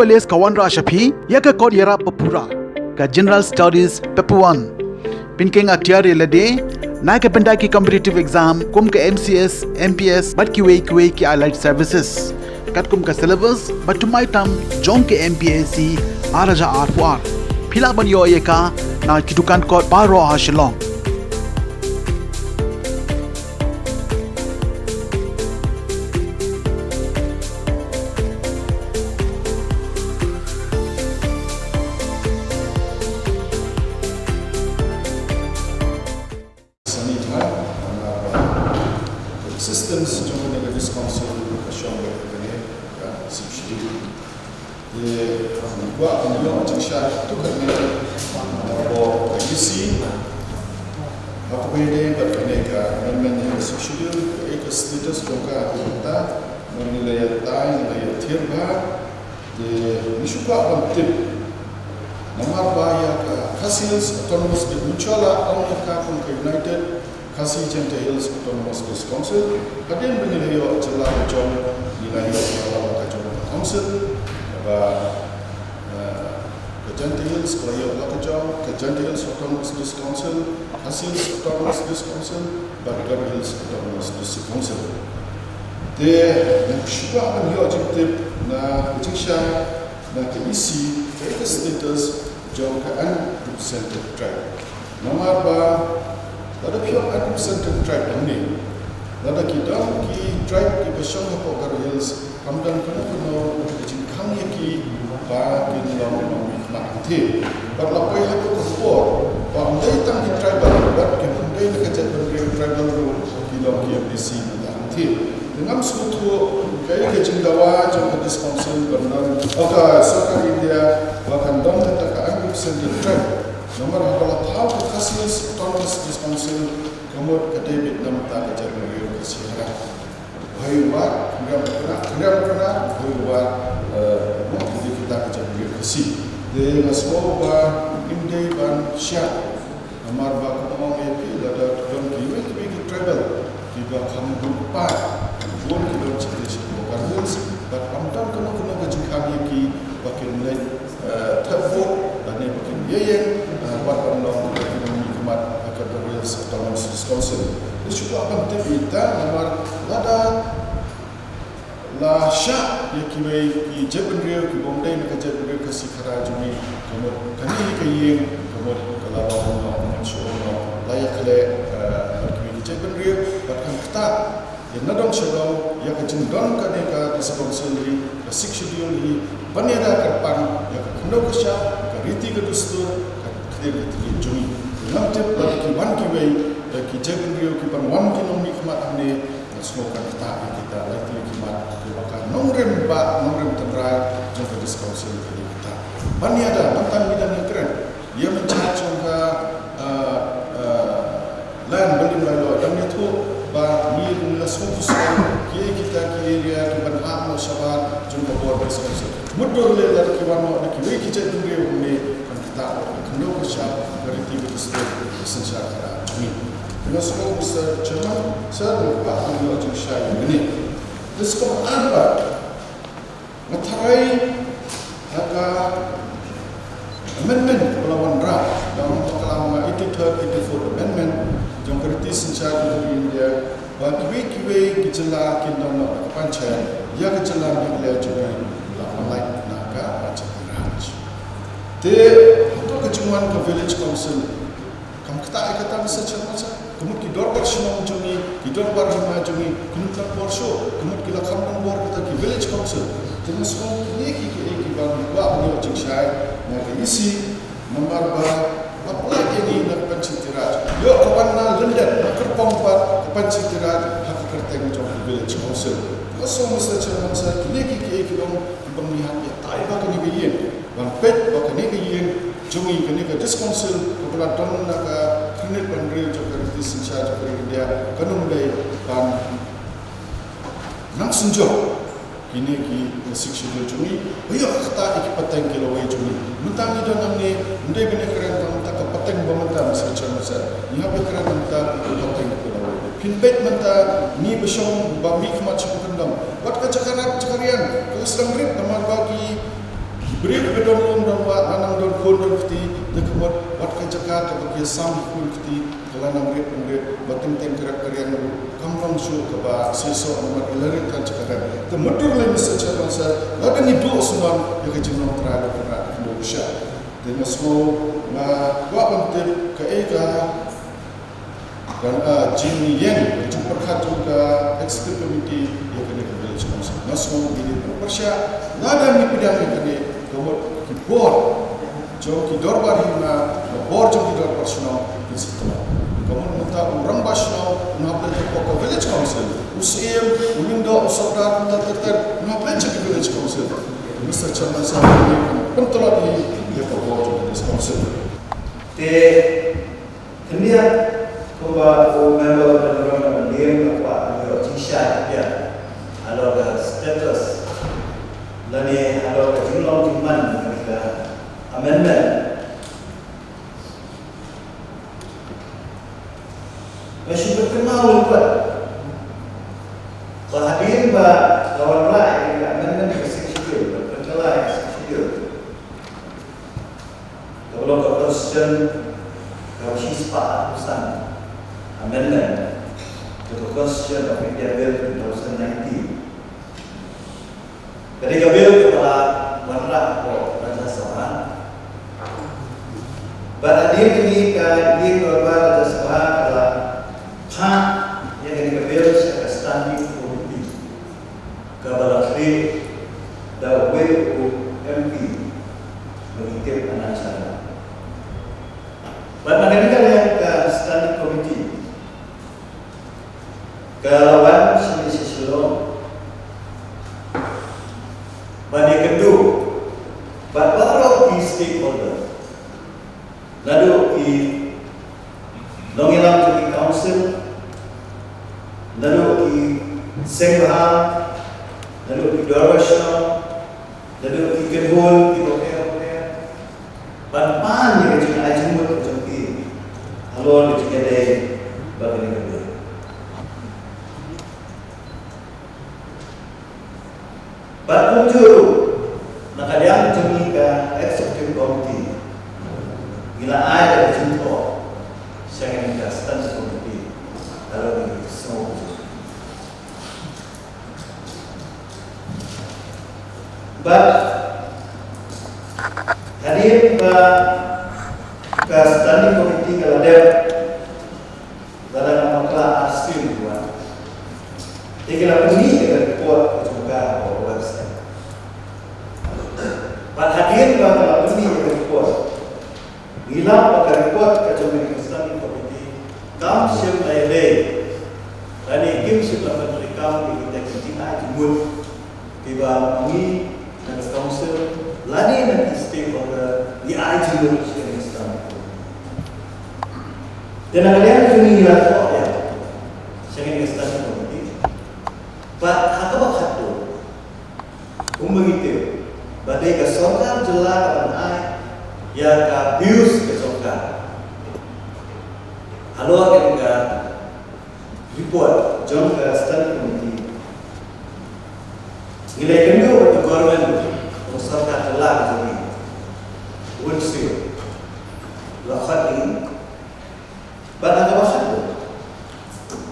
Pelis Kawan Rashapi, Yaka Kod Yara Papura, Ka General Studies Paper 1. Pinking Atiari Lade, Naka Pendaki Competitive Exam, Kum Ka MCS, MPS, Bat Kiwe Ki Allied Services. Kat Kum Ka Syllabus, But to my tam, Jong Ke MPSC, Araja R4R. Pila Ban Yo Yeka, Na Kitukan Kod Paro Hashalong. Systems जो मैंने जिस council का शौक करने का subsidy ये हुआ अन्यों चिकित्सा तो करने वो किसी अपग्रेडिंग करने का amendment subsidy एक status जो का होता menilai tay nilai thirba ये निशुका अंतिम नंबर बाया का Khasi's autonomous mutual का United Khasi Jente Hills Autonomous Council, kadang benilai jelas macam nilai kalau macam council, Jente Hills kalau macam Jente Hills Autonomous Council, Khasi Autonomous Council, Baghdad Hills Autonomous Council. Dia juga menjadi objektif na ujian na keisi ke status jauh ke unrepresented tribe. Nomor Lada pihak unrepresented tribe ini, lada kita ki tribe ki besar apa Baghdad Hills, kamdan kena jingkang ki ba ki dalam nak ti. Berlapai aku kepor, bandai tang ki tribe berbuat ki bandai nak kerja berdiri tribal rule ki dalam ki MDC nak ti. Dengan suatu kaya kejenggawa jangka diskonsil benar, oka serta India bahkan dom tentang unrepresented tribe. Nomor adalah tahu Khasi's Autonomous Council kemudian kedai Vietnam tak kerja beliau kesiaran. Bahwa kemudian bahwa jadi kita kerja beliau kesi. Dengan semua India dan Syah nomor baku orang itu ada dalam kiwi travel kita kamu berempat pun kita cerita Baghdad but amtan kena kerja kami ki pakai nilai terbuat dan ini pakai biaya buat orang ekonomi kemat Baghdad Hills Autonomous Council. Ini juga penting kita nomor lada la syak ya kiwei ki jaban rio ki bondai nak jaban rio kasi kara jumi kemudian kami kayeng kemudian kalau orang suruh layak le kiwei ki jaban rio bahkan kita yang nadong sebab yang kejendon kadeka di council ni kasih schedule ni banyak kerpan yang kena kesya kariti kedustur kedai jumi nanti bagi kiwan kiwei ki jaban rio ki pan wan kinomi kemat ni semua kita lagi kimat bahkan nongrem tendrai jangka diskonsil kita. Banyak ada tentang bidang yang keren. Ia mencari jangka land beli lalu dan itu mir semua sekali kita dia kiban ham sahabat jangka bor diskonsil. Mudah le lagi kiwan nak kiwei kita dunia ini kita kena kesah dari tiga esensial ini. Dengan semua besar Jerman, saya lupa ambil ujian syai ini. Diskon apa? Matarai agak amendment melawan draft dalam pengalaman 83rd, 84th amendment yang berarti senjata dari India bagi kiwe gejala kindono kepancai ia gejala yang juga lawan naga macam raj. Dia untuk kecuman ke village council kamu kata bisa macam kemudian kita bersama jumi, kita bersama jumi, kemudian porso, kemudian kita kampung bor kita ke village council. Jadi semua ini kita buat ni ujian syai, nak isi nomor apa lagi ni nak pencitiran. Yo kawan na London, nak kerpompat pencitiran hak kerteng jom village council. Semua mesti macam saya ini kita pemilihan ya tak ada kini biyen, pet kini biyen jumi kini ke diskonsil kepada don nak klinik bandril juga senjata dari India kanun day pan nang senjol kini ki seksyen jumi ayo kata iki pateng kilowai jumi mentang ni dan ni ndai bene keren tak pateng bamanta seksyen masa ni apa keren mentang pateng kilowai pinbet mentang ni besong bami kemat kendam buat kecakaran cakarian kalau sedang grip nomor bagi Beri bedon lom dan wa lanang don kon don kiti dekemot wat ka jaka ka bagi sam kun kiti kelanang ret batin tem karakter yang kamrong su ka ba seso amat ilarit kan cakaran kemedur le misa chairman sir ladan ni do sunan ya ka jinom tra ka ra do sha dengan semua ma wa bantir ka ega dan Jimmy Yen jumpa juga executive committee yang kena village council nasional ini bersya nada ni pidang yang kena kemudian kibor jauh kidor barina bor jauh kidor personal di situ kemudian minta orang basno ngapel ke pokok village council usim ulindo usodar ter ngapel ke village council Mr. Chairman saya ini pentelah di pokok village council kemudian kuba member dan dia apa ada cisha dia ada status lani ada jumlah jumlah mereka amendment masih berkenal lupa bahagian lawan lain amendment executive berkenal executive kalau question kalau sispa urusan amendment to the Constitution of India Bill 2019. Ketika Bill kepala warna Raja Sabha, pada dia ini dia keluar Raja Sabha adalah hak yang ketika Bill sebagai standing committee kepala kri dan WUMP mengikut anak saya. Pada ketika yang ke standing committee Kalawan sisi silo, bagi kedua, baru di stakeholder, lalu di Longilam City Council, lalu di Senghal, lalu di Darwasham, lalu di Kedhul, di hotel, pan yang jadi ajumut jadi, halo di jadi bagi kedua. Berkunjung nakaliang jumi ka executive committee bila ada jumpa saya ingin standing committee kalau di semua hadir ke standing committee kalau ada dalam maklah asli dua tiga ini dengan report juga website. Pada hadir dalam ini report, bila pada report kejadian Islamic Committee, kam siap lain, dan ini siap lain mereka kita kita jemput tiba ini dan council, lain nanti stakeholder di jemput siapa Islamic Committee. Dan kalian juni lapor ya, siapa Islamic Committee. But hakabat hatu, begitu. Badai kesongkar jelas dan ai, ya abuse kesongkar. Halo kita report jom ke standing committee. Nilai kedua untuk government kesongkar jelas jadi, unsur, lakat ini. But hakabat hatu,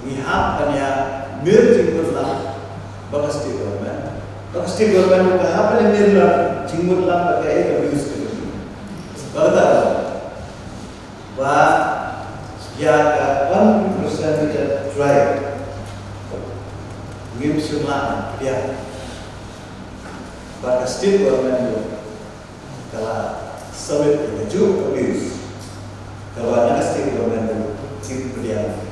mihap hanya merging berlah. Bakas state government ka apa yang mirla jingmut lang pakai abuse ke bata ba ya ka 1% kita try ngim semua dia bakas state government kala sabit ju abuse kalau ada state government sip dia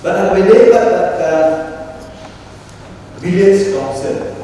Pada beda katakan village council.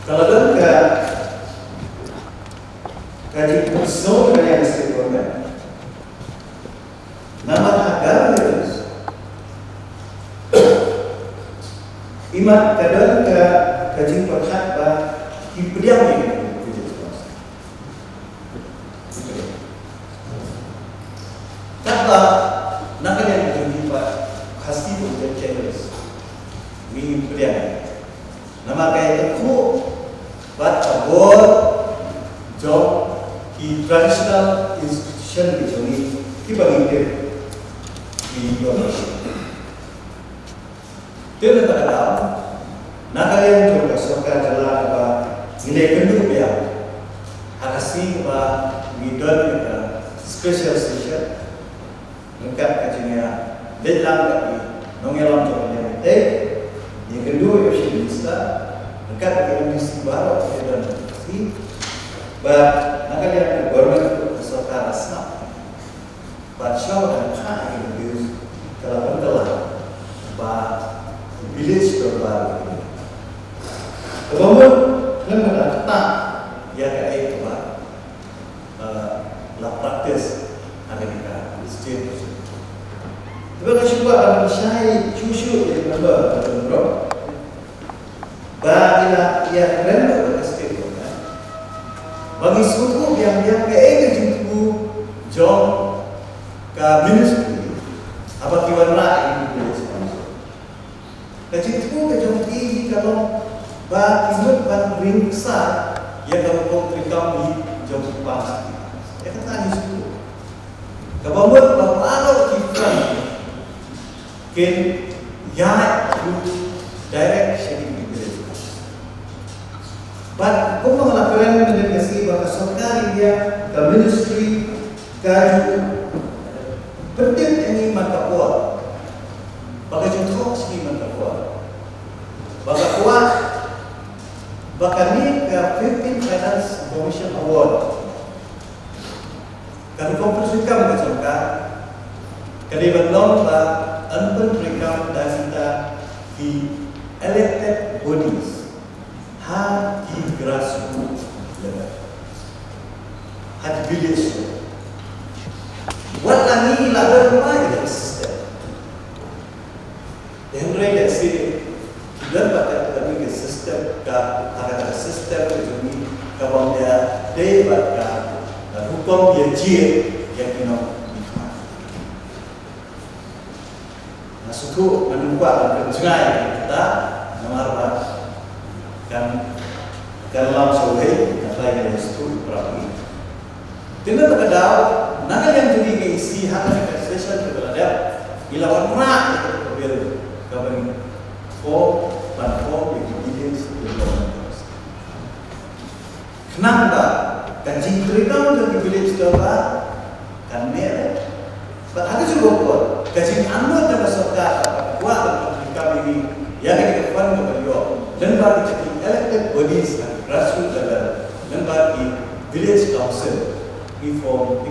Kalau dengar kaji personal dengan state government, nama agama itu, imat kadang kaji perhatian dipediam ini. Kata nak yang terlibat kasih untuk channels jom ki traditional institution ki joni ki bagi dia ki Tena tak ada, nak kalian juga suka jalan apa nilai kenduk ya, akasi apa midon kita special session, lengkap kajinya, deadline lagi, nongelam jalan yang kedua ya bisa, lengkap kajian misi baru dan misi, nak kalian government suka rasa, baca dan kah yang kalau berkelah, village terbaru. Kemudian kita tak ya kayak itu la praktis Amerika state. Tapi kalau cuba dalam syai cucu yang member bro, bagilah ya member state kan. Bagi suku yang dia kayak itu jom ke ministry, apa kiwana ini Kecil itu kejauhan kalau bagian ban ring besar yang kalau kau terikam di jauh pas, ya kata ni suku. Kalau buat bapa kita, ken ya direct sharing itu. But kau melakukan menegasi bahwa sekali dia ke ministry kaju penting ini mata kuat. Baka contoh segi mata kuat. Baka kuat. Baka ni ke 15 Finance Commission Award. Kalau kompetisi kamu kecilkan, kalian belum unpun rekam dan kita di elected bodies, di grassroots level, di village level. What lagi lagu rumah itu sistem. Yang lain sih, kita baca kami ke sistem, ada sistem ini, kalau dia baca hukum dia jir yang kita suku menumpak penjengai kita mengarah kan dalam sohe apa yang itu berapi. Tidak terkadang nak yang jadi isi hak administration berada ilawan mak itu berbeda. Covering 4.4 billion dollars. Kenapa? Kaji kereta untuk village dolar kan merah. Ada juga buat kaji anu dan masyarakat buat kami ini yang kita fund beliau dan bagi jadi elected bodies grassroots level dan bagi village council reform